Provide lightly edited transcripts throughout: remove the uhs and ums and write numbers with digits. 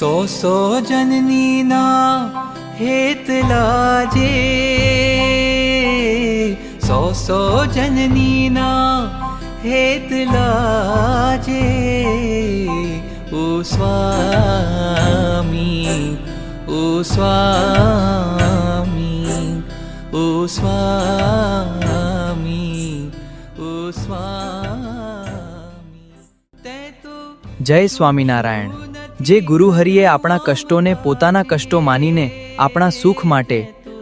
સો જનનીના હેત લાજે, સો જનનીના હેત લાજે. ઓ સ્વામી, ઓ સ્વામી, ઓ સ્વામી, ઓ સ્વામી. તે તો જય સ્વામિનારાયણ. જે ગુરુહરિએ આપણા કષ્ટોને પોતાના કષ્ટો માનીને આપણા સુખ માટે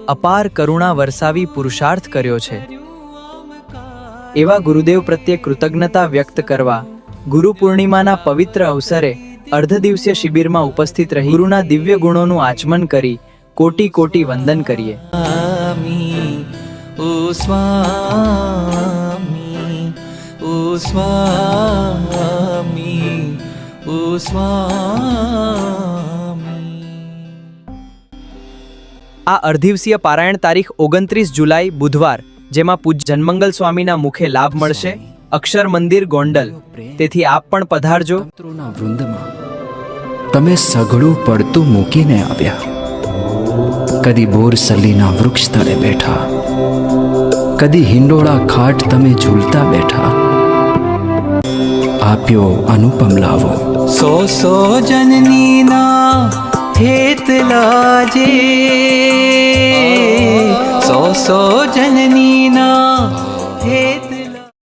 અપાર કરુણા વરસાવી પુરુષાર્થ કર્યો છે, એવા ગુરુદેવ પ્રત્યે કૃતજ્ઞતા વ્યક્ત કરવા ગુરુ પૂર્ણિમાના પવિત્ર અવસરે અર્ધદિવસીય શિબિરમાં ઉપસ્થિત રહી ગુરુના દિવ્ય ગુણોનું આચમન કરી કોટી કોટી વંદન કરીએ. ઓ સ્વામી, ઓ સ્વામી, ઓ સ્વામી. આ અર્ધદિવસીય પારાયણ તારીખ 29 જુલાઈ બુધવાર, જેમાં પૂજ્ય જનમંગલ સ્વામીના મુખે લાભ મળશે. અક્ષર મંદિર ગોંડલ. તેથી આપ પણ પધારજો. મિત્રોના વૃંદમાં તમે સઘળું પડતું મૂકીને આવ્યા. કદી બોરસલીના વૃક્ષ તળે બેઠા, કદી હિંડોળા ખાટ તમે ઝૂલતા બેઠા. આપ્યો અનુપમ લાવો. સો જનનીના હેત લાજે, સો જનનીના હેત